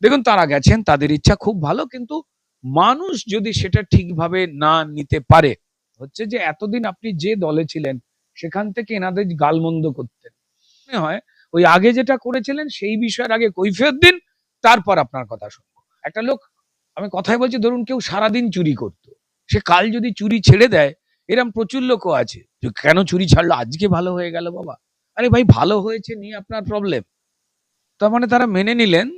দেখুন, তারা গেছেন, তাদের ইচ্ছা খুব ভালো, কিন্তু মানুষ যদি সেটা ঠিকভাবে না নিতে পারে, হচ্ছে যে এতদিন আপনি যে দলে ছিলেন সেখান থেকে এনাদের গালমন্দ করতেন। মনে হয় ওই আগে যেটা করেছিলেন সেই বিষয়ের আগে কৈফিয়ত দিন, তারপর আপনার কথা শুনবো। একটা লোক, আমি কথাই বলছি, ধরুন কেউ সারাদিন চুরি করত, সে কাল যদি চুরি ছেড়ে দেয়, এরম প্রচুর লোকও আছে যে কেন চুরি ছাড়লো, আজকে ভালো হয়ে গেল বাবা। আরে ভাই, ভালো হয়েছে নিয়ে আপনার প্রবলেম। তার মানে তারা মেনে নিলেন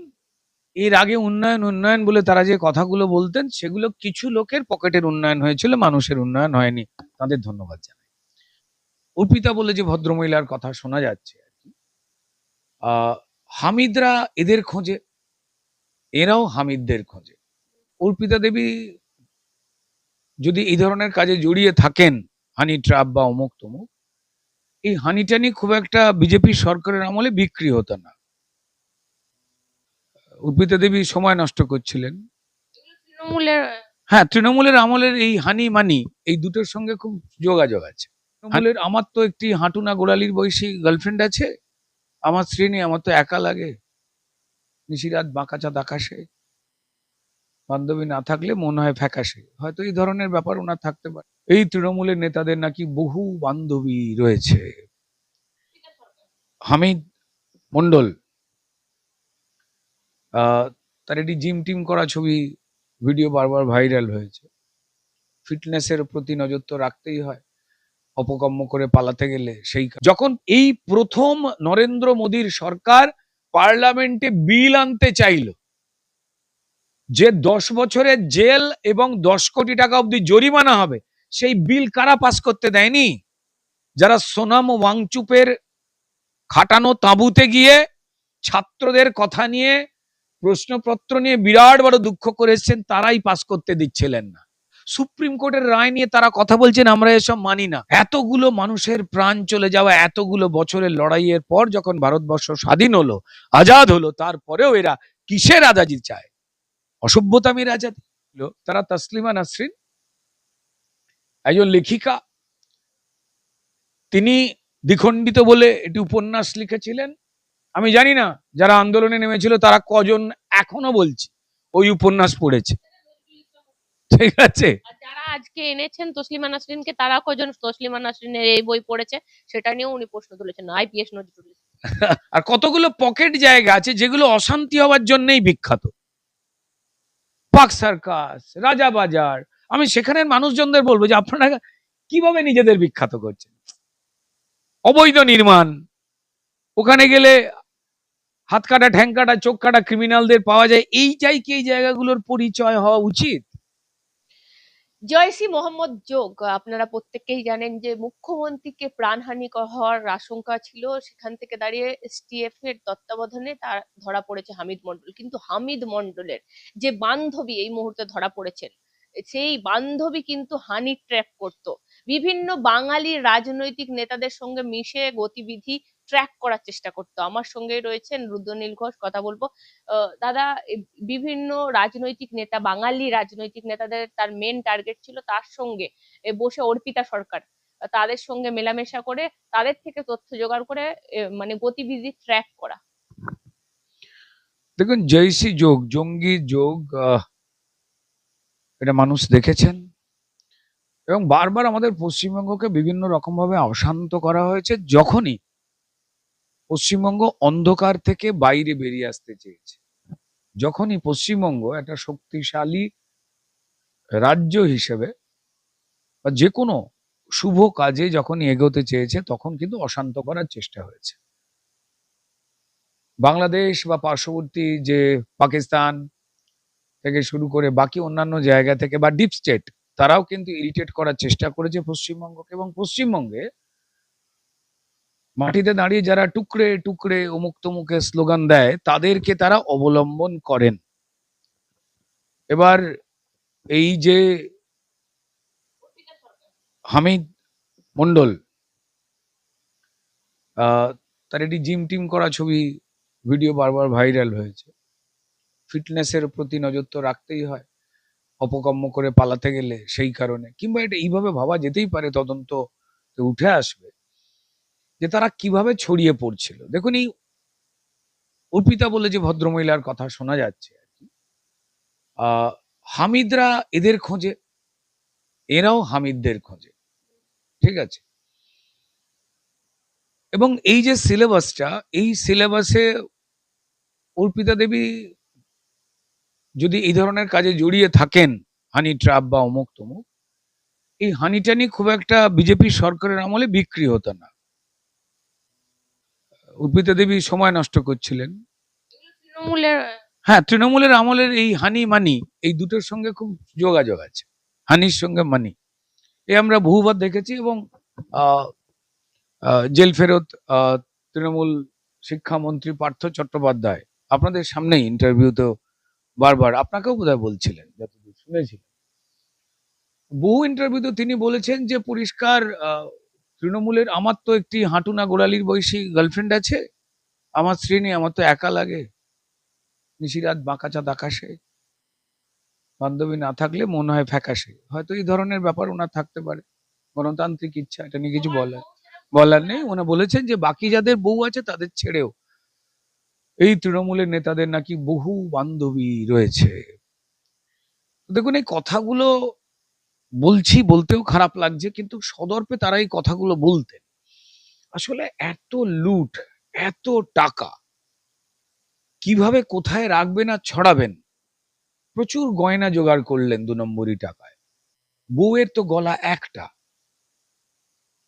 এর আগে উন্নয়ন উন্নয়ন বলে তারা যে কথাগুলো বলতেন সেগুলো কিছু লোকের পকেটের উন্নয়ন হয়েছিল, মানুষের উন্নয়ন হয়নি। তাদের ধন্যবাদ জানাই। অর্পিতা বলে যে ভদ্রমহিলার কথা শোনা যাচ্ছে আর কি, হামিদরা এদের খোঁজে, এরাও হামিদদের খোঁজে। অর্পিতা দেবী যদি এই ধরনের কাজে জড়িয়ে থাকেন, হানি ট্রাপ বা অমুক তমুক, এই হানিটানি খুব একটা বিজেপি সরকারের আমলে বিক্রি হতো না। অর্পিতা দেবী সময় নষ্ট করছিলেন। হ্যাঁ, তৃণমূলের আমলের এই হানি মানি, এই দুটোর সঙ্গে খুব যোগাযোগ আছে। তৃণমূলের, আমার তো একটি হাঁটুনা গোড়ালির বয়সী গার্লফ্রেন্ড আছে, আমার স্ত্রী নেই, আমার তো একা লাগে, নিশিরাত বাঁকাচাঁদ আকাশে, বান্ধবী না থাকলে মনে হয় ফ্যাকাশে, হয়তো এই ধরনের ব্যাপার ওনার থাকতে পারে। এই তৃণমূলের নেতাদের নাকি বহু বান্ধবী রয়েছে। হামিদ মন্ডল, তার একটি জিম টিম করা ছবি, ভিডিও বারবার ভাইরাল হয়েছে। ফিটনেসের প্রতি নজর তো রাখতেই হয়, অপকর্ম করে পালাতে গেলে। সেই যখন এই প্রথম নরেন্দ্র মোদীর সরকার পার্লামেন্টে বিল আনতে চাইল যে 10 বছরের জেল এবং 10 কোটি টাকা অবধি জরিমানা হবে, সেই বিল কারা পাস করতে দেয়নি? যারা সোনাম ওয়াংচুপের খাটানো তাঁবুতে গিয়ে ছাত্রদের কথা নিয়ে, প্রশ্নপত্র নিয়ে বিরাট বড় দুঃখ করেছেন, তারাই পাস করতে দিচ্ছিলেন না। সুপ্রিম কোর্টের রায় নিয়ে তারা কথা বলছেন আমরা এসব মানি না। এতগুলো মানুষের প্রাণ চলে যাওয়া, এতগুলো বছরের লড়াইয়ের পর যখন ভারতবর্ষ স্বাধীন হলো, আজাদ হলো, তারপরেও এরা কিসের আজাদি চায়? অসভ্যতামির আজাদি। তারা তসলিমা নাসরিন, একজন লেখিকা, তিনি দ্বিখণ্ডিত বলে একটি উপন্যাস লিখেছিলেন। আমি জানি না যারা আন্দোলনে নেমেছিল তারা কজন এখনো বলছি ওই উপন্যাস পড়েছে, ঠিক আছে? যারা আজকে এনেছেন তসলিমা নাসরিনকে, তারা কজন তসলিমা নাসরিনের এই বই পড়েছে সেটা নিয়েও উনি প্রশ্ন তুলেছেন, আইপিএস নজরুল। আর কতগুলো পকেট জায়গা আছে যেগুলো অশান্তি হওয়ার জন্যই বিখ্যাত, পাক সার্কাস, রাজাবাজার। আমি সেখানের মানুষজনদের বলবো যে আপনারা কিভাবে নিজেদের বিখ্যাত করছেন? অবৈধ নির্মাণ, ওখানে গেলে হাত কাটা, ঠ্যাং কাটা, চোখ কাটা ক্রিমিনালদের পাওয়া যায়। এইটাই কি এই জায়গাগুলোর পরিচয় হওয়া উচিত? জয়সি মোহাম্মদ যোগ, আপনারা প্রত্যেকেই জানেন যে মুখ্যমন্ত্রীকে প্রাণহানি হওয়ার আশঙ্কা ছিল, সেখান থেকে দাঁড়িয়ে এসটিএফ এর তত্ত্বাবধানে তার ধরা পড়েছে হামিদ মন্ডল। কিন্তু হামিদ মন্ডলের যে বান্ধবী এই মুহূর্তে ধরা পড়েছেন, সেই বান্ধবী কিন্তু হানি ট্র্যাক করত, বিভিন্ন বাঙালি রাজনৈতিক নেতাদের সঙ্গে মিশে গতিবিধি ট্র্যাক করার চেষ্টা করতো। আমার সঙ্গে রয়েছেন রুদ্রনীল ঘোষ, কথা বলবো। দাদা, বিভিন্ন রাজনৈতিক নেতা, বাঙালি রাজনৈতিক নেতাদের তার মেন টার্গেট ছিল তার সঙ্গে বসে অর্পিতা সরকার, তাদের সঙ্গে মেলামেশা করে তাদের থেকে তথ্য জোগাড় করে মানে গতিবিধি ট্র্যাক করা। দেখুন, জয়সি যোগ, জঙ্গি যোগ, এটা মানুষ দেখেছেন, এবং বারবার আমাদের পশ্চিমবঙ্গকে বিভিন্ন রকম ভাবে অশান্ত করা হয়েছে যখনই পশ্চিমবঙ্গ অন্ধকার থেকে বাইরে বেরিয়ে আসতে চেয়েছে। যখনই পশ্চিমবঙ্গ একটা শক্তিশালী রাজ্য হিসেবে বা যে কোনো শুভ কাজে যখনই এগোতে চেয়েছে, তখন কিন্তু অশান্ত করার চেষ্টা হয়েছে। বাংলাদেশ বা পার্শ্ববর্তী যে পাকিস্তান থেকে শুরু করে বাকি অন্যান্য জায়গা থেকে বা ডিপ স্টেট, তারাও কিন্তু ইরিটেট করার চেষ্টা করেছে পশ্চিমবঙ্গকে। এবং পশ্চিমবঙ্গে মাটিতে দাঁড়িয়ে যারা টুকরে টুকরে অমুক তমুকে স্লোগান দেয়, তাদেরকে তারা অবলম্বন করেন। এবার এই যে হামিদ মন্ডল, তার একটি জিম টিম করা ছবি, ভিডিও বারবার ভাইরাল হয়েছে। ফিটনেসের প্রতি নজর তো রাখতেই হয়, অপকর্ম করে পালাতে গেলে, সেই কারণে। কিংবা এটা এইভাবে ভাবা যেতেই পারে, তদন্ত উঠে আসবে যে তারা কিভাবে ছড়িয়ে পড়ছিল। দেখুন, এই অর্পিতা বলে যে ভদ্রমহিলার কথা শোনা যাচ্ছে আর কি, হামিদরা এদের খোঁজে, এরাও হামিদদের খোঁজে, ঠিক আছে। এবং এই যে সিলেবাসটা, এই সিলেবাসে অর্পিতা দেবী যদি এই ধরনের কাজে জড়িয়ে থাকেন, হানি ট্র্যাপ বা অমুক তমুক, এই হানিটানি খুব একটা বিজেপি সরকারের আমলে বিক্রি হতো না। অর্পিতা দেবী সময় নষ্ট করছিলেন। তৃণমূলের হ্যাঁ, তৃণমূলের আমলের এই হানি মানি, এই দুটোর সঙ্গে খুব যোগাযোগ আছে, হানির সঙ্গে মানি, এ আমরা বহুবার দেখেছি। এবং আহ, জেল ফেরত তৃণমূল শিক্ষামন্ত্রী পার্থ চট্টোপাধ্যায় আপনাদের সামনেই ইন্টারভিউতে বারবার, আপনাকেও বোধহয় বলছিলেন, যতদূর শুনেছিলেন, বহু ইন্টারভিউতে তিনি বলেছেন যে পরিষ্কার, তৃণমূলের, আমার তো একটি হাঁটুনা গোড়ালির বয়সী গার্লফ্রেন্ড আছে, আমার স্ত্রী নেই, আমার তো একা লাগে, নিশিরাত বাঁকাচাঁদ আকাশে, বান্ধবী না থাকলে মনে হয় ফ্যাকাশে, হয়তো এই ধরনের ব্যাপার ওনার থাকতে পারে, গণতান্ত্রিক ইচ্ছা, এটা নিয়ে কিছু বলার নেই। ওনা বলেছেন যে বাকি যাদের বউ আছে তাদের ছেড়েও এই তৃণমূলের নেতাদের নাকি বহু বান্ধবী রয়েছে। দেখুন, এই কথাগুলো বলছি, বলতেও খারাপ লাগছে, কিন্তু সদর্পে তারা এই কথাগুলো বলতেন। আসলে এত লুট, এত টাকা কিভাবে কোথায় রাখবেন আর ছড়াবেন, প্রচুর গয়না জোগাড় করলেন 2 নম্বরই টাকায়। বউয়ের তো গলা একটা,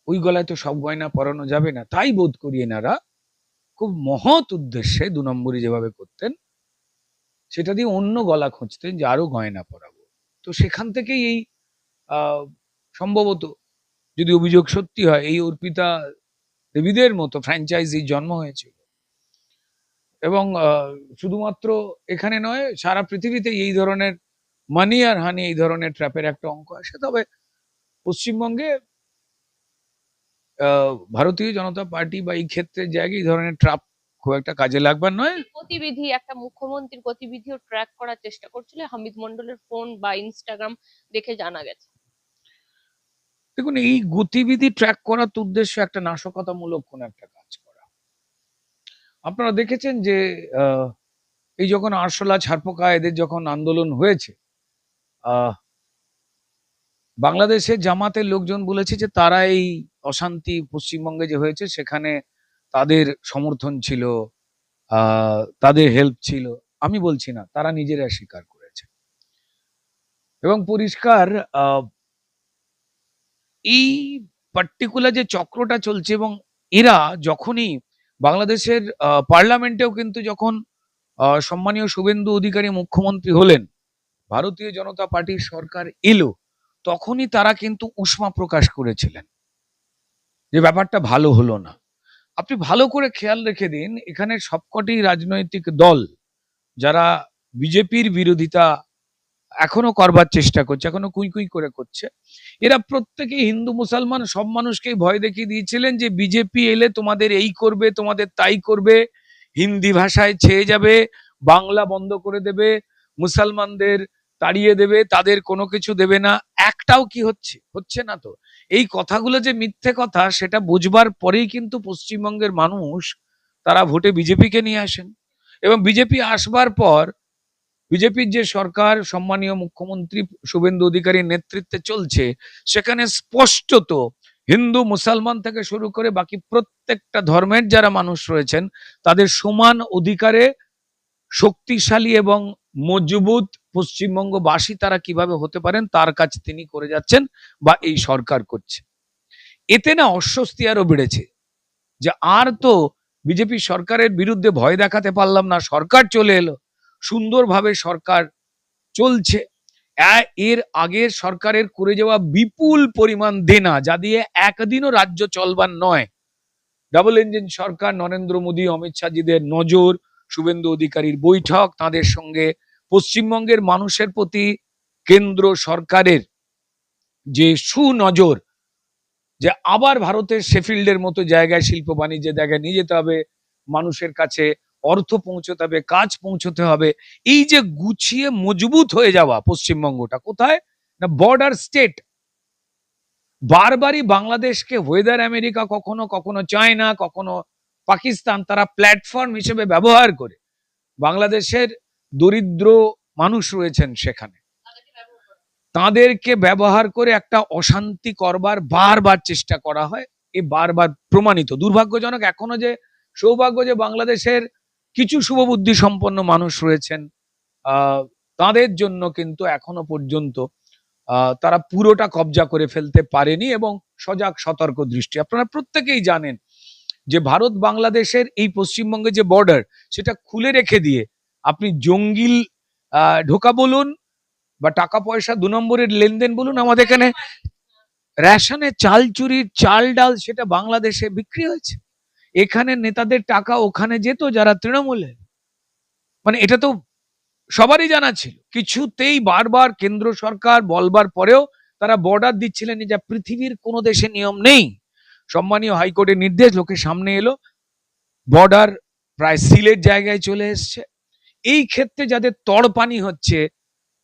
ওই গলায় তো সব গয়না পরানো যাবে না, তাই বোধ করি এনারা খুব মহৎ উদ্দেশ্যে 2 নম্বরই যেভাবে করতেন, সেটা দিয়ে অন্য গলা খুঁজতেন যে আরো গয়না পরাবো। তো সেখান থেকেই এই সম্ভবত, যদি অভিযোগ সত্যি হয়, এই অর্পিতা দেবীদের মতো ফ্র্যাঞ্চাইজির জন্ম হয়েছিল। এবং শুধুমাত্র এখানে নয়, সারা পৃথিবীতে এই ধরনের মানি আর হানি, এই ধরনের ট্র্যাপের একটা অঙ্ক আসে। তবে পশ্চিমবঙ্গে ভারতীয় জনতা পার্টি বা এই ক্ষেত্রের জায়গায় এই ধরনের ট্র্যাপ খুব একটা কাজে লাগবার নয়। গতিবিধি, একটা মুখ্যমন্ত্রীর গতিবিধিও ট্র্যাক করার চেষ্টা করছিল হামিদ মন্ডলের ফোন বা ইনস্টাগ্রাম দেখে জানা গেছে। দেখুন, এই গতিবিধি ট্র্যাক করার তো উদ্দেশ্য একটা নাশকতামূলক কোন একটা কাজ করা। আপনারা দেখেছেন যে এই যখন আরশোলা, ছারপোকা এদের যখন আন্দোলন হয়েছে, বাংলাদেশে জামাতের লোকজন বলেছে যে তারা এই অশান্তি পশ্চিমবঙ্গে যে হয়েছে সেখানে তাদের সমর্থন ছিল, তাদের হেল্প ছিল। আমি বলছি না, তারা নিজেরা স্বীকার করেছে। এবং পরিষ্কার এই পার্টিকুলার যে চক্রটা চলছে, এবং এরা যখনই বাংলাদেশের পার্লামেন্টেও কিন্তু যখন সম্মানীয় শুভেন্দু অধিকারী মুখ্যমন্ত্রী হলেন, ভারতীয় জনতা পার্টির সরকার এলো, তখনই তারা কিন্তু উষ্মা প্রকাশ করেছিলেন যে ব্যাপারটা ভালো হলো না। আপনি ভালো করে খেয়াল রেখে দিন, এখানে সবকটি রাজনৈতিক দল যারা বিজেপির বিরোধিতা এখনো করবার চেষ্টা করছে, এখনো কুই কুই করে করছে, এরা প্রত্যেকেই হিন্দু মুসলমান সব মানুষকেই ভয় দেখিয়ে দিয়েছিলেন যে বিজেপি এলে তোমাদের এই করবে, তোমাদের তাই করবে, হিন্দি ভাষায় ছেয়ে যাবে, বাংলা বন্ধ করে দেবে, মুসলমানদের তাড়িয়ে দেবে, তাদের কোনো কিছু দেবে না। একটাও কি হচ্ছে? হচ্ছে না তো। এই কথাগুলো যে মিথ্যে কথা, সেটা বুঝবার পরেই কিন্তু পশ্চিমবঙ্গের মানুষ তারা ভোটে বিজেপিকে নিয়ে আসেন। এবং বিজেপি আসবার পর বিজেপির যে সরকার সম্মানীয় মুখ্যমন্ত্রী শুভেন্দু অধিকারীর নেতৃত্বে চলছে, সেখানে স্পষ্টত হিন্দু মুসলমান থেকে শুরু করে বাকি প্রত্যেকটা ধর্মের যারা মানুষ রয়েছেন তাদের সমান অধিকারে শক্তিশালী এবং মজবুত পশ্চিমবঙ্গবাসী তারা কিভাবে হতে পারেন তার কাজ তিনি করে যাচ্ছেন বা এই সরকার করছে। এতে না অস্বস্তি আরো বেড়েছে যে আর তো বিজেপি সরকারের বিরুদ্ধে ভয় দেখাতে পারলাম না, সরকার চলে এলো, সুন্দরভাবে সরকার চলছে। এর আগের সরকারের করে যাওয়া বিপুল পরিমাণ দেনা, যা দিয়ে একদিনও রাজ্য চলবার নয়, ডাবল ইঞ্জিন সরকার, নরেন্দ্র মোদী অমিত শাহজিদের নজর, শুভেন্দু অধিকারীর বৈঠক, তাদের সঙ্গে পশ্চিমবঙ্গের মানুষের প্রতি কেন্দ্র সরকারের যে সুনজর, যে আবার ভারতের শেফিল্ডের মতো জায়গায় শিল্প বাণিজ্যের জায়গায় নিয়ে যেতে হবে, মানুষের কাছে অর্থ পৌঁছতে হবে, কাজ পৌঁছতে হবে। এই যে গুছিয়ে মজবুত হয়ে যাওয়া পশ্চিমবঙ্গটা কোথায় না, বর্ডার স্টেট। বারবারই বাংলাদেশকে ওয়েদার আমেরিকা, কখনো কখনো চায়না, কখনো পাকিস্তান তারা প্ল্যাটফর্ম হিসেবে ব্যবহার করে বাংলাদেশের দরিদ্র মানুষ রয়েছেন সেখানে, তাদেরকে ব্যবহার করে একটা অশান্তি করবার বারবার চেষ্টা করা হয়। এ বারবার প্রমাণিত। দুর্ভাগ্যজনক এখনো যে সৌভাগ্য যে বাংলাদেশের কিছু শুভবুদ্ধি সম্পন্ন মানুষ রয়েছেন, তাদের জন্য কিন্তু এখনো পর্যন্ত তারা পুরোটা কবজা করে ফেলতে পারেনি এবং সজাগ সতর্ক দৃষ্টি। আপনারা প্রত্যেকেই জানেন যে ভারত বাংলাদেশের এই পশ্চিমবঙ্গে যে বর্ডার সেটা খুলে রেখে দিয়ে আপনি জঙ্গিল ঢোকা বলুন বা টাকা পয়সা 2 নম্বরের লেনদেন বলুন, আমাদের এখানে রেশনে চাল চুরির চাল ডাল সেটা বাংলাদেশে বিক্রি হয়েছে। এখানে নেতাদের টাকা ওখানে যেত যারা তৃণমূলের, মানে এটা তো সবারই জানা ছিল। কিছুতেই বারবার কেন্দ্র সরকার বলবার পরেও তারা বর্ডার দিচ্ছিলেন, যা পৃথিবীর কোনো দেশে নিয়ম নেই। সম্মানীয় হাইকোর্টের নির্দেশ, লোকে সামনে এলো, বর্ডার প্রায় সিলের জায়গায় চলে এসছে। এই ক্ষেত্রে যাদের তড়পানি হচ্ছে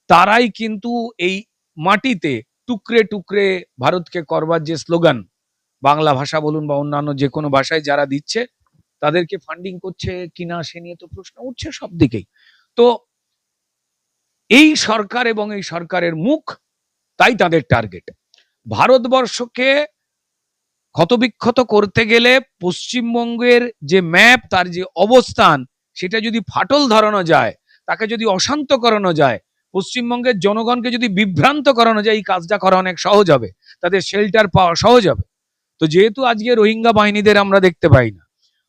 তারাই কিন্তু এই মাটিতে টুকরে টুকরে ভারতকে করবার যে স্লোগান, বাংলা ভাষা বলুন বা অন্যান্য যে কোনো ভাষায় যারা দিচ্ছে তাদেরকে ফান্ডিং করছে কিনা সে নিয়ে তো প্রশ্ন উঠছে সব দিকেই। তো এই সরকার এবং এই সরকারের মুখ, তাই তাদের টার্গেট। ভারতবর্ষকে ক্ষতবিক্ষত করতে গেলে পশ্চিমবঙ্গের যে ম্যাপ, তার যে অবস্থান, সেটা যদি ফাটল ধরানো যায়, তাকে যদি অশান্ত করানো যায়, পশ্চিমবঙ্গের জনগণকে যদি বিভ্রান্ত করানো যায়, এই কাজটা করা অনেক সহজ হবে, তাদের শেল্টার পাওয়া সহজ হবে। তো যেহেতু আজকে রোহিঙ্গা বাহিনীদের আমরা দেখতে পাই না,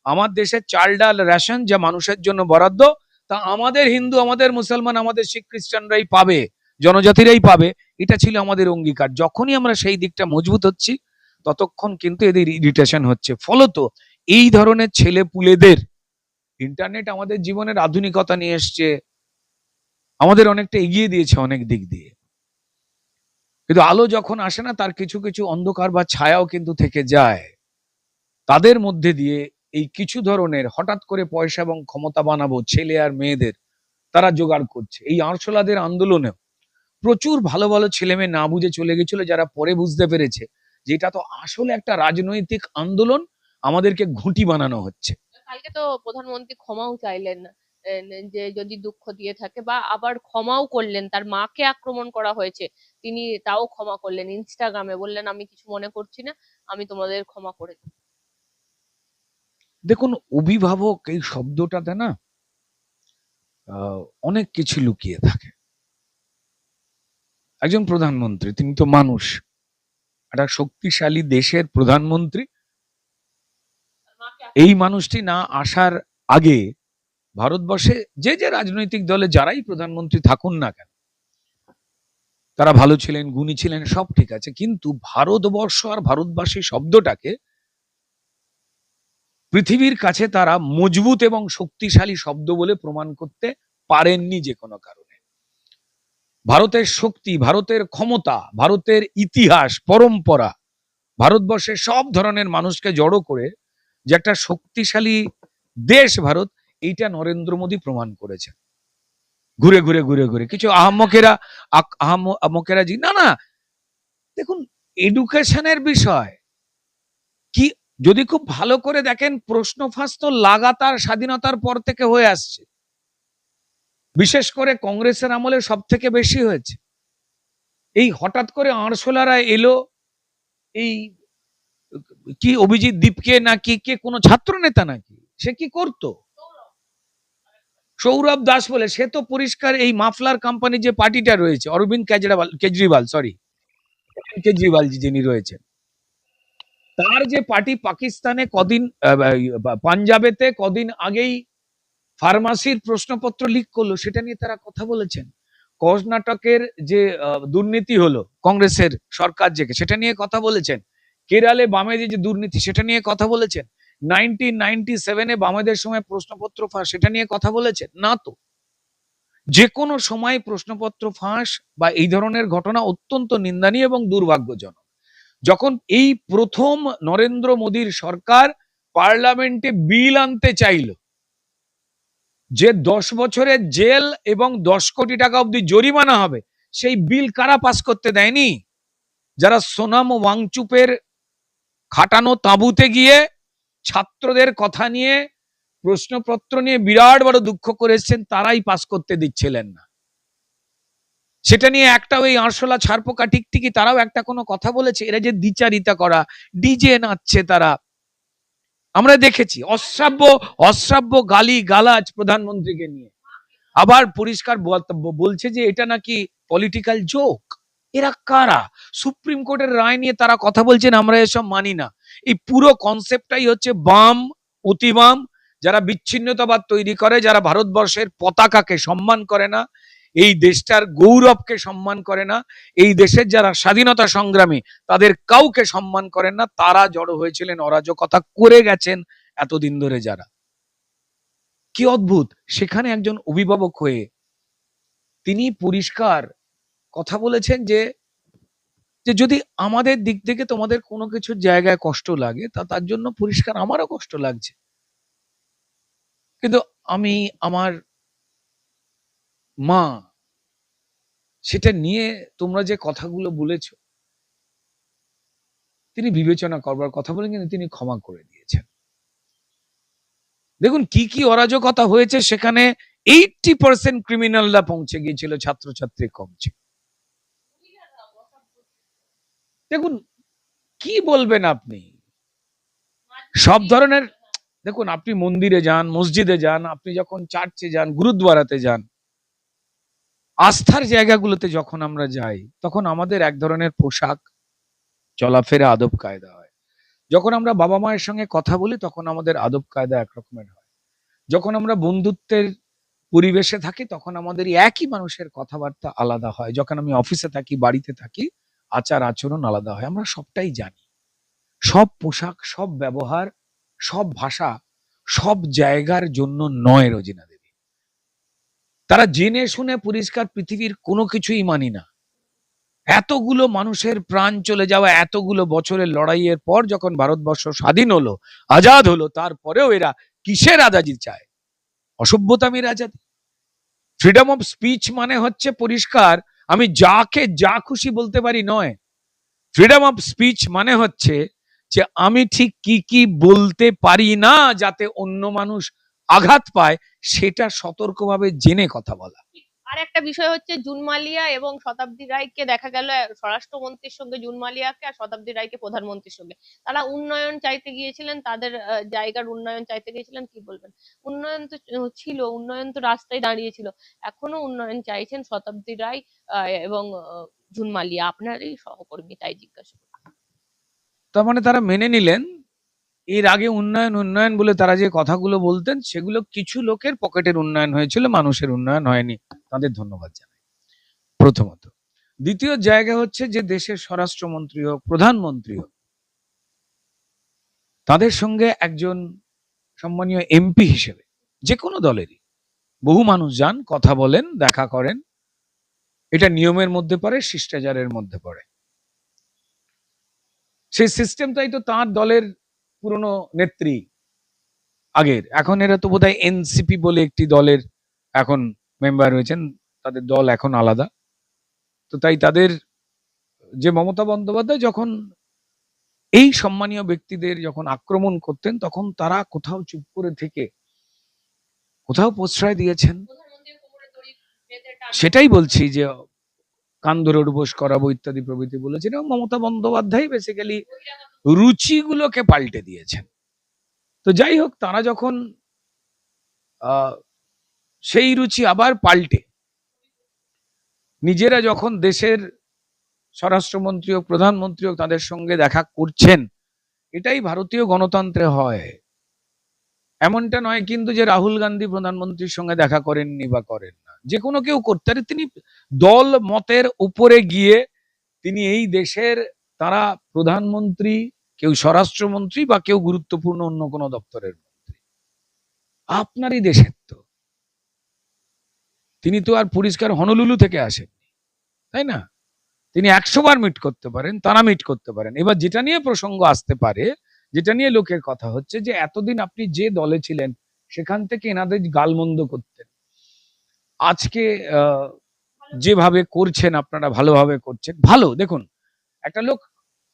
আমার দেশের চাল ডাল রেশন যা মানুষের জন্য বরাদ্দ, তা আমাদের হিন্দু, আমাদের মুসলমান, আমাদের শিখ খ্রিস্টানরাই পাবে, জনজাতিরাই পাবে, এটা ছিল আমাদের অঙ্গীকার। যখনই আমরা সেই দিকটা মজবুত হচ্ছি ততক্ষণ কিন্তু এদের ইরিটেশন হচ্ছে। ফলত এই ধরনের ছেলে পুলেদের, ইন্টারনেট আমাদের জীবনের আধুনিকতা নিয়ে এসছে, আমাদের অনেকটা এগিয়ে দিয়েছে অনেক দিক দিয়ে, কিন্তু আলো যখন আসে না তার কিছু কিছু অন্ধকার বা ছায়াও কিন্তু থেকে যায়। তাদের মধ্যে দিয়ে এই কিছু ধরনের হঠাৎ করে পয়সা এবং ক্ষমতা বানাবো ছেলে আর মেয়েদের তারা জোগাড় করছে। এই আরশোলাদের আন্দোলনেও প্রচুর ভালো ভালো ছেলে মেয়ে না বুঝে চলে গেছিল, যারা পরে বুঝতে পেরেছে যেটা তো আসলে একটা রাজনৈতিক আন্দোলন, আমাদেরকে ঘুঁটি বানানো হচ্ছে। কালকে তো প্রধানমন্ত্রী ক্ষমাও চাইলেন যে যদি দুঃখ দিয়ে থাকে, বা আবার ক্ষমাও করলেন, তার মাকে আক্রমণ করা হয়েছে, তিনি তাও ক্ষমা করলেন ইনস্টাগ্রামে, বললেন আমি কিছু মনে করছি না, আমি তোমাদের ক্ষমা করে দিই। দেখুন, অভিভাবক এই শব্দটাতে না অনেক কিছু লুকিয়ে থাকে। একজন প্রধানমন্ত্রী, তিনি তো মানুষ, একটা শক্তিশালী দেশের প্রধানমন্ত্রী। এই মানুষটি না আসার আগে ভারতবর্ষে যে যে রাজনৈতিক দলে যারাই প্রধানমন্ত্রী থাকুন না কেন, তারা ভালো ছিলেন, গুণী ছিলেন, সব ঠিক আছে, কিন্তু ভারতবর্ষ আর ভারতবাসী শব্দটাকে পৃথিবীর কাছে তারা মজবুত এবং শক্তিশালী শব্দ বলে প্রমাণ করতে পারেননি যে কোনো কারণে। ভারতের শক্তি, ভারতের ক্ষমতা, ভারতের ইতিহাস, পরম্পরা, ভারতবর্ষের সব ধরনের মানুষকে জড়ো করে যে একটা শক্তিশালী দেশ ভারত, এইটা নরেন্দ্র মোদী প্রমাণ করেছেন। ঘুরে ঘুরে ঘুরে ঘুরে কিছু আহমকেরা জি, না না, দেখুন, এডুকেশনের বিষয় কি যদি খুব ভালো করে দেখেন, প্রশ্ন ফাঁস তো লাগাতার স্বাধীনতার পর থেকে হয়ে আসছে, বিশেষ করে কংগ্রেসের আমলে সব থেকে বেশি হয়েছে। এই হঠাৎ করে আরশোলারা এলো, এই কি অভিজিৎ দীপকে নাকি কে কোনো ছাত্র নেতা নাকি, সে কি করতো, সৌরভ দাস বলে, সে তো পরিষ্কার এই মাফলার কোম্পানি যে পার্টিটা রয়েছে, অরবিন্দ কেজরিওয়াল যিনি রয়েছেন, তার যে পার্টি পাকিস্তানে কদিন পাঞ্জাবেতে কদিন আগেই ফার্মাসির প্রশ্নপত্র লিক করলো, সেটা নিয়ে তারা কথা বলেছেন। কর্ণাটকের যে দুর্নীতি হলো কংগ্রেসের সরকার জেগে, সেটা নিয়ে কথা বলেছেন। কেরালে বামেদের যে দুর্নীতি, সেটা নিয়ে কথা বলেছেন। 1997-এ বামেদের সময় প্রশ্নপত্র ফাঁস, সেটা নিয়ে কথা বলেছেন না? তো যে কোনো সময় প্রশ্নপত্র ফাঁস বা এই ধরনের ঘটনা অত্যন্ত নিন্দনীয় এবং দুর্ভাগ্যজনক। যখন এই প্রথম নরেন্দ্র মোদীর সরকার পার্লামেন্টে বিল আনতে চাইল যে 10 বছরের জেল এবং 10 কোটি টাকা অবধি জরিমানা হবে, সেই বিল কারা পাস করতে দেয়নি? যারা সোনাম ওয়াংচুপের খাটানো তাঁবুতে গিয়ে ছাত্রদের কথা নিয়ে, প্রশ্নপত্র নিয়ে বিরাট বড় দুঃখ করেছেন, তারাই পাস করতে দিচ্ছিলেন না। সেটা নিয়ে একটা ওই আরশোলা ছারপোকা টিকটিকি তারাও একটা কোনো কথা বলেছে? এরা যে দ্বিচারিতা করা, ডিজে নাচছে তারা, আমরা দেখেছি। অশ্রাব্য অশ্রাব্য গালি গালাজ প্রধানমন্ত্রীকে নিয়ে। আবার পরিষ্কার বলছে যে এটা নাকি পলিটিক্যাল জোক। এরা কারা? সুপ্রিম কোর্টের রায় নিয়ে তারা কথা বলছেন, আমরা এসব মানি না। এই পুরো কনসেপ্টটাই হচ্ছে বাম, অতি বাম, যারা বিচ্ছিন্নতাবাদ তৈরি করে, যারা ভারতবর্ষের পতাকাকে সম্মান করে না, এই দেশটার গৌরবকে সম্মান করে না, এই দেশের যারা স্বাধীনতা সংগ্রামী তাদের কাউকে সম্মান করেন না, তারা জড়ো হয়েছিলেন, অরাজকতা করে গেছেন এতদিন ধরে যারা। কি অদ্ভুত! সেখানে একজন অভিভাবক হয়ে তিনি পরিষ্কার কথা বলেছেন যে যদি আমাদের দিক থেকে তোমাদের কোনো কিছুর জায়গায় কষ্ট লাগে, তার জন্য পরিষ্কার আমারও কষ্ট লাগছে, কিন্তু আমি আমার মা, সেটা নিয়ে তোমরা যে কথাগুলো বলেছ, তিনি বিবেচনা করবার কথা বলেন, কিন্তু তিনি ক্ষমা করে দিয়েছেন। দেখুন কি কি অরাজকতা হয়েছে সেখানে। 80% ক্রিমিনালরা পৌঁছে গিয়েছিল, ছাত্রছাত্রী কম ছিল। দেখুন কি বলবেন আপনি, সব ধরনের। দেখুন আপনি মন্দিরে যান, মসজিদে যান, আপনি যখন চার্চে যান, গুরুদ্বারাতে যান, আস্থার জায়গাগুলোতে যখন আমরা যাই, তখন আমাদের এক ধরনের পোশাক, চলাফেরা, আদব কায়দা হয়। যখন আমরা বাবা মায়ের সঙ্গে কথা বলি, তখন আমাদের আদব কায়দা একরকমের হয়। যখন আমরা বন্ধুত্বের পরিবেশে থাকি, তখন আমাদের একই মানুষের কথাবার্তা আলাদা হয়। যখন আমি অফিসে থাকি, বাড়িতে থাকি, আচার আচরণ আলাদা হয়। আমরা সবটাই জানি। সব পোশাক, সব ব্যবহার, সব ভাষা সব জায়গার জন্য নয় রোজিনা দেবী। তারা জেনে শুনে পরিষ্কার পৃথিবীর কোনো কিছুই মানি না। এতগুলো মানুষের প্রাণ চলে যাওয়া, এতগুলো বছরের লড়াইয়ের পর যখন ভারতবর্ষ স্বাধীন হলো, আজাদ হলো, তারপরেও এরা কিসের আজাদি চায়? অসভ্যতামির আজাদি। ফ্রিডম অফ স্পিচ মানে হচ্ছে পরিষ্কার আমি যাকে যা খুশি বলতে পারি নয়। ফ্রিডম অফ স্পিচ মানে হচ্ছে যে আমি ঠিক কি কি বলতে পারি না যাতে অন্য মানুষ আঘাত পায়, সেটা সতর্কভাবে জেনে কথা বলা। আর একটা বিষয় হচ্ছে জুন মালিয়া এবং শতাব্দী রায়কে দেখা গেল স্বরাষ্ট্রমন্ত্রীর সঙ্গে, জুন মালিয়াকে আর শতাব্দী রায়কে প্রধানমন্ত্রীর সঙ্গে। তারা উন্নয়ন চাইতে গিয়েছিলেন, তাদের জায়গার উন্নয়ন চাইতে গিয়েছিলেন। কি বলবেন? উন্নয়ন তো ছিল, উন্নয়ন তো রাস্তায় দাঁড়িয়েছিল, এখনো উন্নয়ন চাইছেন শতাব্দী রায় এবং জুন মালিয়া, আপনারই সহকর্মী, তাই জিজ্ঞাসা করি। তার মানে তারা মেনে নিলেন এর আগে উন্নয়ন উন্নয়ন বলে তারা যে কথাগুলো বলতেন, সেগুলো কিছু লোকের পকেটের উন্নয়ন হয়েছিল, মানুষের উন্নয়ন হয়নি। তাদের ধন্যবাদ জানাই প্রথমত। দ্বিতীয় জায়গা হচ্ছে যে দেশের স্বরাষ্ট্রমন্ত্রী হোক, প্রধানমন্ত্রী হোক, তাদের সঙ্গে একজন সম্মানীয় এমপি হিসেবে যে কোনো দলেরই বহু মানুষ যান, কথা বলেন, দেখা করেন, এটা নিয়মের মধ্যে পড়ে, শিষ্টাচারের মধ্যে পড়ে। সেই সিস্টেমটাই তো তার দলের পুরনো নেত্রী আগের, এখন এরা তো বোধহয় এনসিপি বলে একটি দলের এখন মেম্বার হয়েছেন, তাদের দল এখন আলাদা। তো তাই তাদের যে মমতা বন্দ্যোপাধ্যায় যখন এই সম্মানীয় ব্যক্তিদের যখন আক্রমণ করতেন, তখন তারা কোথাও চুপ করে থেকে কোথাও প্রশ্রয় দিয়েছেন। সেটাই বলছি যে কান ধরে উঠবোস করাবো ইত্যাদি প্রভৃতি বলেছেন, এবং মমতা বন্দ্যোপাধ্যায় বেসিক্যালি রুচিগুলোকে পাল্টে দিয়েছেন। তো যাই হোক, তারা যখন সেই রুচি আবার পাল্টে নিজেরা যখন দেশের স্বরাষ্ট্রমন্ত্রী ও প্রধানমন্ত্রী তাদের সঙ্গে দেখা করছেন, এটাই ভারতীয় গণতন্ত্রে হয়। এমনটা নয় কিন্তু যে রাহুল গান্ধী প্রধানমন্ত্রীর সঙ্গে দেখা করেননি বা করেন না, যে কোনো কেউ করতে পারে। তিনি দল মতের উপরে গিয়ে তিনি এই দেশের, তারা প্রধানমন্ত্রী, কেউ স্বরাষ্ট্রমন্ত্রী বা কেউ গুরুত্বপূর্ণ অন্য কোনো দপ্তরের মন্ত্রী, আপনারই দেশের তো। তিনি তো আর পরিষ্কার হনলুলু থেকে আসেননি, তাই না? তিনি 100 বার মিট করতে পারেন, তারা মিট করতে পারেন। এবার যেটা নিয়ে প্রসঙ্গ আসতে পারে, যেটা নিয়ে লোকের কথা হচ্ছে যে এতদিন আপনি যে দলে ছিলেন সেখান থেকে এনাদের গালমন্দ করতেন, আজকে যেভাবে করছেন আপনারা, ভালোভাবে করছেন, ভালো। দেখুন একটা লোক,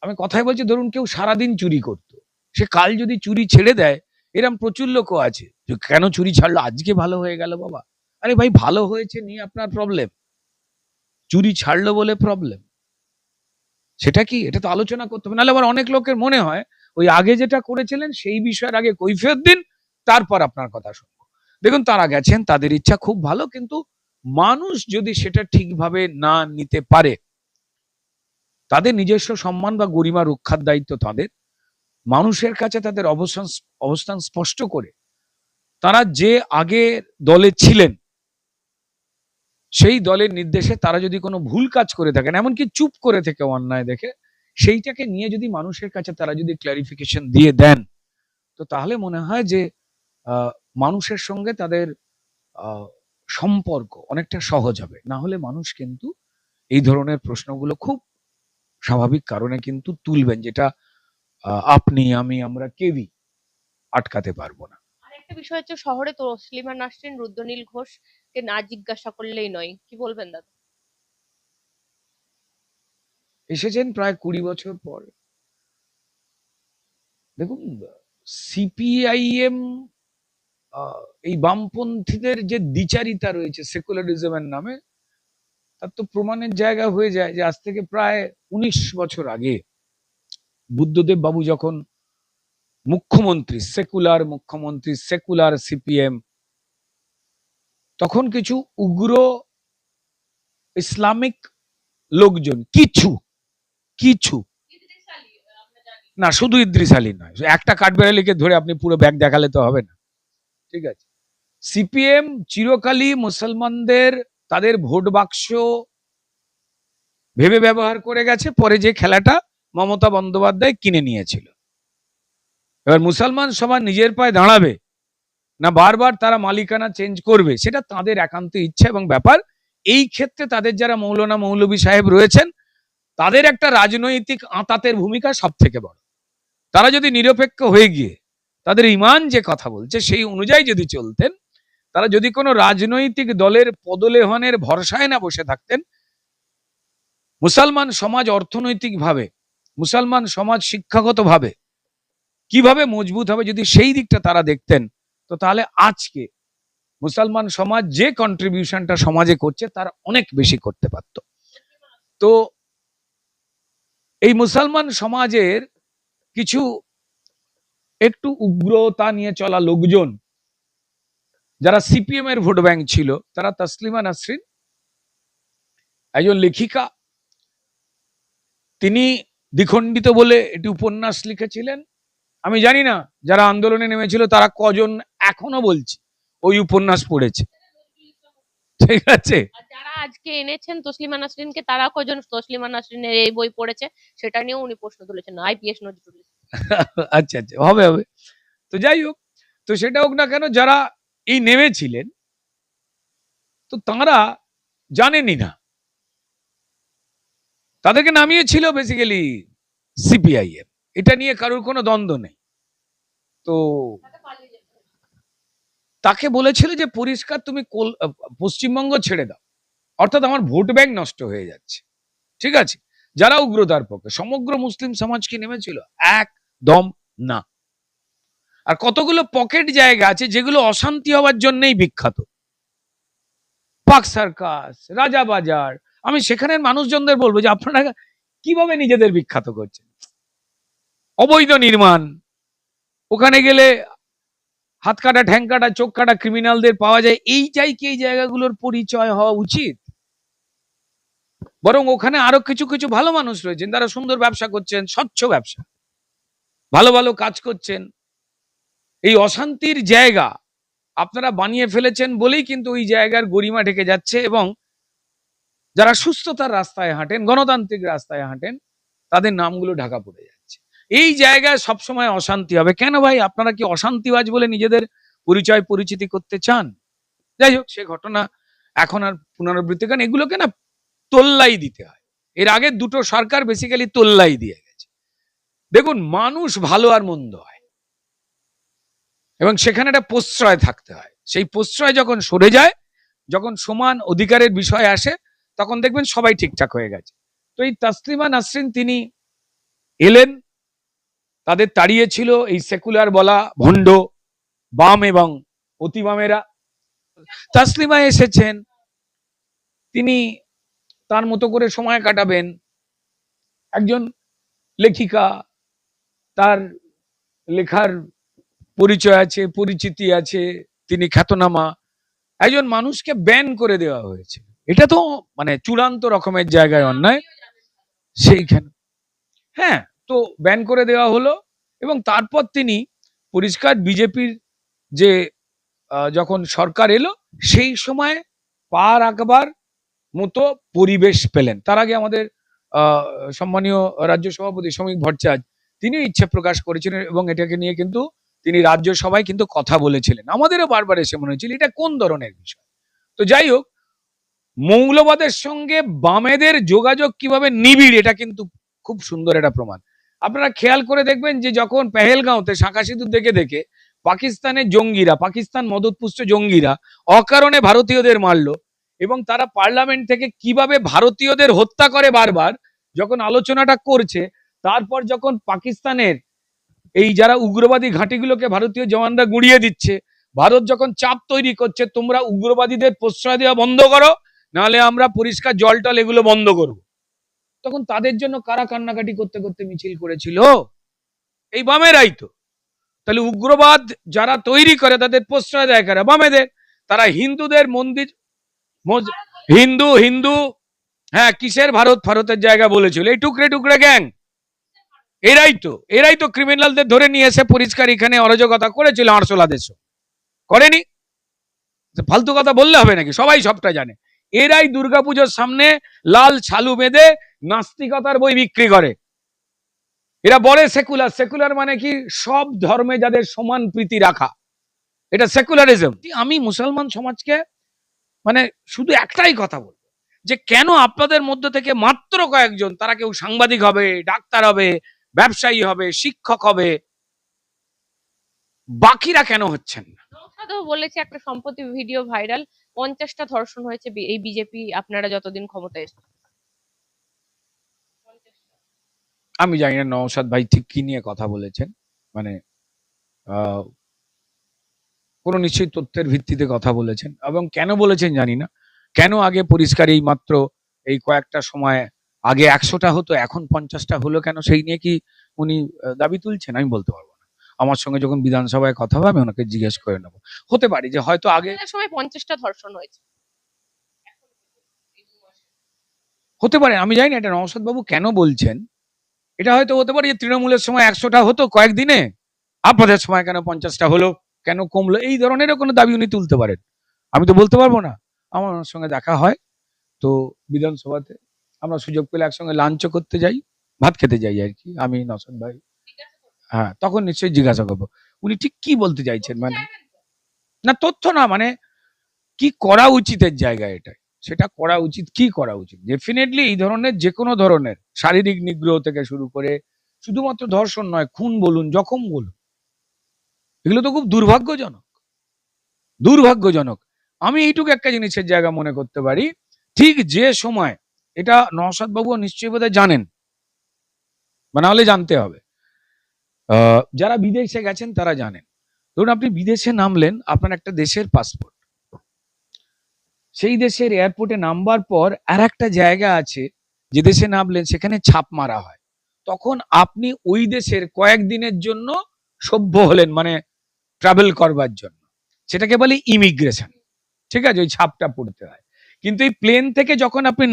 আমি কথাই বলছি, ধরুন কেউ সারাদিন চুরি করতো, সে কাল যদি চুরি ছেড়ে দেয়, এরম প্রচুর লোকও আছে যে কেন চুরি ছাড়লো, আজকে ভালো হয়ে গেল বাবা। আরে ভাই, ভালো হয়েছে নিয়ে আপনার প্রবলেম, চুরি ছাড়লো বলে প্রবলেম, সেটা কি? এটা তো আলোচনা করতে হবে। নাহলে আবার অনেক লোকের মনে হয় ওই আগে যেটা করেছিলেন সেই বিষয়ের আগে কৈফিয়ত দিন, তারপর আপনার কথা শুনবো। দেখুন, তারা গেছেন, তাদের ইচ্ছা খুব ভালো, কিন্তু মানুষ যদি সেটা ঠিকভাবে না নিতে পারে, তাদের নিজস্ব সম্মান বা গরিমা রক্ষার দায়িত্ব তাদের। মানুষের কাছে তাদের অবস্থান স্পষ্ট করে তারা যে আগে দলে ছিলেন সেই দলের নির্দেশে তারা যদি কোনো ভুল কাজ করে থাকেন, এমনকি চুপ করে থেকে অন্যায় দেখে, সেইটাকে নিয়ে যদি মানুষের কাছে তারা যদি ক্লারিফিকেশন দিয়ে দেন, তো তাহলে মনে হয় যে মানুষের সঙ্গে তাদের সম্পর্ক অনেকটা সহজ হবে। না হলে মানুষ কিন্তু এই ধরনের প্রশ্নগুলো খুব স্বাভাবিক কারণে কিন্তু তুলবেন, যেটা আপনি, আমি, আমরা কেউই আটকাতে পারবো না। আরেকটা বিষয় হচ্ছে, শহরে তসলিমা নাসরিন, রুদ্রনীল ঘোষকে না জিজ্ঞাসা করলেই নয়, কি বলবেন দাদা? এসেছেন প্রায় 20 বছর পর। দেখুন, সিপিআইএম, এই বামপন্থীদের যে দ্বিচারিতা রয়েছে সেকুলারিজমের নামে, তার তো প্রমাণের জায়গা হয়ে যায় যে আজ থেকে প্রায় 19 বছর আগে বুদ্ধদেব বাবু যখন মুখ্যমন্ত্রী, সেকুলার মুখ্যমন্ত্রী, সেকুলার সিপিএম, তখন কিছু উগ্র ইসলামিক লোকজন, কিছু কিছু না, শুধু ইদ্রিস আলী নয়, একটা কাঠবেড়ালিকে ধরে আপনি পুরো ব্যাগ দেখালে তো হবে না, ঠিক আছে? সিপিএম চিরকালই মুসলমানদের তাদের ভোট বাক্স ভেবে ব্যবহার করে গেছে, পরে যে খেলাটা মমতা বন্দ্যোপাধ্যায় কিনে নিয়েছিল। এবার মুসলমান সমাজ নিজের পায়ে দাঁড়াবে না বারবার তারা মালিকানা চেঞ্জ করবে, সেটা তাদের একান্ত ইচ্ছা এবং ব্যাপার। এই ক্ষেত্রে তাদের যারা মৌলানা মৌলভী সাহেব রয়েছেন, তাদের একটা রাজনৈতিক আঁতাতের ভূমিকা সব থেকে বড়। তারা যদি নিরপেক্ষ হয়ে গিয়ে তাদের ইমান যে কথা বলছে সেই অনুযায়ী যদি চলতেন, তারা যদি কোনো রাজনৈতিক দলের পদলেহনের ভরসায় না বসে থাকতেন, মুসলমান সমাজ অর্থনৈতিকভাবে, মুসলমান সমাজ শিক্ষাগতভাবে কিভাবে মজবুত হবে, যদি সেই দিকটা তারা দেখতেন, তো তাহলে আজকে মুসলমান সমাজ যে কন্ট্রিবিউশনটা সমাজে করছে তার অনেক বেশি করতে পারত। তো এই মুসলমান সমাজের কিছু একটু উগ্রতা নিয়ে চলা লোকজন যারা সিপিএম এর ভোট ব্যাংক ছিল, তারা তসলিমা নাসরিন একজন লেখিকা, তিনি দ্বিখণ্ডিত বলে একটি উপন্যাস লিখেছিলেন। আমি জানি না যারা আন্দোলনে নেমেছিল তারা কজন এখনো বলছি ওই উপন্যাস পড়েছে, ঠিক আছে? যারা আজকে এনেছেন তসলিমা নাসরিনকে, তারা কজন তসলিমা নাসরিনের এই বই পড়েছে, সেটা নিয়েও উনি প্রশ্ন তুলেছেন, আইপিএস নজরুল। আচ্ছা আচ্ছা, হবে হবে। তো যাই হোক, তো সেটা হোক না কেন, যারা এই নেমেছিলেন তো তারা জানেনই না, তাদেরকে নামিয়েছিল বেসিক্যালি সিপিআইএম, এটা নিয়ে কারোর কোনো দ্বন্দ্ব নেই। তো তাকে বলেছিল যে পরিষ্কার তুমি পশ্চিমবঙ্গ ছেড়ে দাও, অর্থাৎ আমার ভোট ব্যাংক নষ্ট হয়ে যাচ্ছে, ঠিক আছে? যারা উগ্রতার পক্ষে, সমগ্র মুসলিম সমাজ কি নেমেছিল? একদম না। আর কতগুলো পকেট জায়গা আছে যেগুলো অশান্তি হওয়ার জন্যই বিখ্যাত, পাক সার্কাস, রাজাবাজার। আমি সেখানের মানুষজনদের বলবো যে আপনারা কিভাবে নিজেদের বিখ্যাত করছেন? অবৈধ নির্মাণ, ওখানে গেলে হাত কাটা, ঠ্যাং কাটা, চোখ কাটা ক্রিমিনালদের পাওয়া যায়, এই চাই কি এই জায়গাগুলোর পরিচয় হওয়া উচিত? বরং ওখানে আরো কিছু কিছু ভালো মানুষ রয়েছেন, তারা সুন্দর ব্যবসা করছেন, স্বচ্ছ ব্যবসা, ভালো ভালো কাজ করছেন। এই অশান্তির জায়গা আপনারা বানিয়ে ফেলেছেন বলেই কিন্তু ওই জায়গার গরিমা ঢেকে যাচ্ছে, এবং যারা সুস্থতার রাস্তায় হাঁটেন, গণতান্ত্রিক রাস্তায় হাঁটেন, তাদের নামগুলো ঢাকা পড়ে যাচ্ছে। এই জায়গায় সবসময় অশান্তি হবে কেন ভাই? আপনারা কি অশান্তিবাজ বলে নিজেদের পরিচয় পরিচিতি করতে চান? যাই হোক, সে ঘটনা এখন আর পুনরাবৃত্তি, কারণ এগুলোকে না তোল্লাই দিতে হয়। এর আগে দুটো সরকার বেসিক্যালি তোল্লাই দিয়ে গেছে। দেখুন, মানুষ ভালো আর মন্দ হয় এবং সেখানে একটা প্রশ্রয় থাকতে হয়। সেই প্রশ্রয় যখন সরে যায়, যখন সমান অধিকারের বিষয় আসে, তখন দেখবেন সবাই ঠিকঠাক হয়ে গেছে। তো এই তসলিমা নাসরিন তিনি এলেন, তাদের তাড়িয়েছিল এই সেকুলার বলা ভণ্ড বাম এবং অতি বামেরা। তাসলিমা এসেছেন, তিনি তার মতো করে সময় কাটাবেন, একজন লেখিকা, তার লেখার পরিচয় আছে, পরিচিতি আছে, তিনি খ্যাতনামা একজন মানুষকে ব্যান করে দেওয়া হয়েছে। এটা তো মানে চূড়ান্ত রকমের জায়গায় অন্যায়। সেইখানে হ্যাঁ, তো ব্যান করে দেওয়া হলো এবং তারপর তিনি পরিষ্কার বিজেপির যে যখন সরকার এলো সেই সময় পা রাখবার মতো পরিবেশ পেলেন। তার আগে আমাদের সম্মানীয় রাজ্য সভাপতি শ্রমিক ভট্টাচার্য তিনি ইচ্ছে প্রকাশ করেছিলেন এবং এটাকে নিয়ে কিন্তু তিনি রাজ্যসভায় কিন্তু কথা বলেছিলেন। আমাদেরও বারবার এসে মনে হয়েছিল এটা কোন ধরনের বিষয়। তো যাই হোক, মৌলবাদের সঙ্গে বামেদের যোগাযোগ কিভাবে নিবিড় এটা কিন্তু খুব সুন্দর একটা প্রমাণ। আপনারা খেয়াল করে দেখবেন যে যখন পেহেলগাঁওতে শাঁখা সিঁদুর দেখে দেখে পাকিস্তানের জঙ্গিরা, পাকিস্তান মদতপুষ্ট জঙ্গিরা অকারণে ভারতীয়দের মারলো এবং তারা পার্লামেন্ট থেকে কিভাবে ভারতীয়দের হত্যা করে বারবার যখন আলোচনাটা করছে, তারপর যখন পাকিস্তানের এই যারা উগ্রবাদী ঘাঁটিগুলোকে ভারতীয় জওয়ানরা গুঁড়িয়ে দিচ্ছে, ভারত যখন চাপ তৈরি করছে তোমরা উগ্রবাদীদের প্রশ্রয় দেওয়া বন্ধ করো, নাহলে আমরা পরিষ্কার জল টল এগুলো বন্ধ করব, তখন তাদের জন্য কারা কান্নাকাটি করতে করতে মিছিল করেছিল? এই বামেরাই তো। তাহলে উগ্রবাদ যারা তৈরি করে তাদের প্রশ্রয় দেয় কারা? বামেদের। তারা হিন্দুদের মন্দির হিন্দু হিন্দু হ্যাঁ, কিসের ভারত ভারতের জায়গা বলেছিল? এই টুকরে টুকরে গ্যাং, এরাই তো ক্রিমিনালদের ধরে নিয়ে এসে পরিষ্কার এখানে অরাজকতা করেছিল। আরশোলা দেশ করেনি, ফালতু কথা বললে হবে নাকি? সবাই সবটা জানে। এরাই দুর্গাপুজোর সামনে লাল ছালু বেঁধে নাস্তিকতার বই বিক্রি করে। এরা বলে সেকুলার। সেকুলার মানে কি? সব ধর্মে যাদের সমান প্রীতি রাখা, এটা সেকুলারিজম। আমি মুসলমান সমাজকে মানে শুধু একটাই কথা বলবো যে কেন আপনাদের মধ্যে থেকে মাত্র কয়েকজন, তারা কেউ সাংবাদিক হবে, ডাক্তার হবে, ব্যবসায়ী হবে, শিক্ষক হবে, বাকিরা কেন হচ্ছেন না? নওশাদও বলেছে, একটা সম্প্রতি ভিডিও ভাইরাল, 50টা ধর্ষণ হয়েছে এই বিজেপি আপনারা যতদিন ক্ষমতায় এসেছেন। আমি জানি না নওশাদ ভাই ঠিক কি নিয়ে কথা বলেছেন, মানে কোন নিশ্চয়ই তথ্যের ভিত্তিতে কথা বলেছেন এবং কেন বলেছেন জানি না। কেন আগে পরিষ্কার এই মাত্র এই কয়েকটা সময় আগে 100টা হতো এখন 50টা হলো কেন, সেই নিয়ে কি উনি দাবি তুলছেন? আমি বলতে পারবো না। আমার সঙ্গে যখন বিধানসভায় কথা হবে আমি ওনাকে জিজ্ঞেস করে নেবো। হতে পারে যে হয়তো আগে সময় 50টা ধর্ষণ হয়েছে, হতে পারে, আমি জানি না এটা নওশাদ বাবু কেন বলছেন। এটা হয়তো হতে পারে যে তৃণমূলের সময় 100টা হতো কয়েকদিনে, আপনাদের সময় কেন 50টা হলো, কেন কমলো, এই ধরনেরও কোনো দাবি উনি তুলতে পারেন। আমি তো বলতে পারবো না। আমার ওনার সঙ্গে দেখা হয় তো বিধানসভাতে, আমরা সুযোগ পেলে একসঙ্গে লাঞ্চও করতে যাই, ভাত খেতে যাই আর কি, আমি নওশাদ ভাই। হ্যাঁ, তখন নিশ্চয়ই জিজ্ঞাসা করবো উনি ঠিক কি বলতে চাইছেন, মানে না তথ্য না, মানে কি করা উচিতের জায়গা এটা, সেটা করা উচিত, কি করা উচিত। ডেফিনেটলি এই ধরনের যে কোনো ধরনের শারীরিক নিগ্রহ থেকে শুরু করে শুধুমাত্র ধর্ষণ নয়, খুন বলুন, জখম বলুন, এগুলো তো খুব দুর্ভাগ্যজনক, দুর্ভাগ্যজনক। আমি এইটুকু একটা জিনিসের জায়গা মনে করতে পারি, ঠিক যে সময়, এটা নওশাদ বাবু নিশ্চয়ই বোধহয় জানেন বা নাহলে জানতে হবে, যারা বিদেশে গেছেন তারা জানেন। ধরুন আপনি বিদেশে নামলেন, আপনার একটা দেশের পাসপোর্ট, সেই দেশের এয়ারপোর্টে নামবার পর আর একটা জায়গা আছে যে দেশে নামলেন সেখানে ছাপ মারা হয়, তখন আপনি ওই দেশের কয়েকদিনের জন্য সভ্য হলেন, মানে ট্রাভেল করবার জন্য, সেটাকে বলে ইমিগ্রেশন। ঠিক আছে, ওই ছাপটা পড়তে হয়। কিন্তু এই প্লেন থেকে যখন আপনি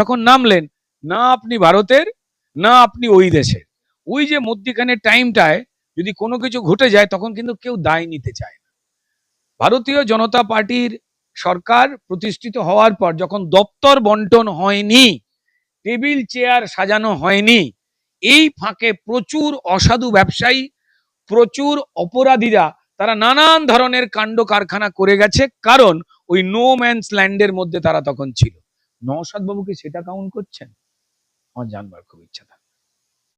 যখন নামলেন, না আপনি ভারতের না আপনি ওই দেশের, ওই যে মধ্যখানে টাইমটায় যদি কোনো কিছু ঘটে যায় তখন কিন্তু কেউ দায় নিতে চায় না। ভারতীয় জনতা পার্টির সরকার প্রতিষ্ঠিত হওয়ার পর যখন দপ্তর বন্টন হয়নি, টেবিল চেয়ার সাজানো হয়নি, এই ফাঁকে প্রচুর অসাধু ব্যবসায়ী, প্রচুর অপরাধীরা তারা নানান ধরনের কাণ্ড কারখানা করে গেছে, কারণ ওই নো ম্যানস ল্যান্ডের মধ্যে তারা তখন ছিল। নওশাদ বাবু কি সেটা কাউন্ট করছেন? আমার জানবার খুব ইচ্ছা থাকে।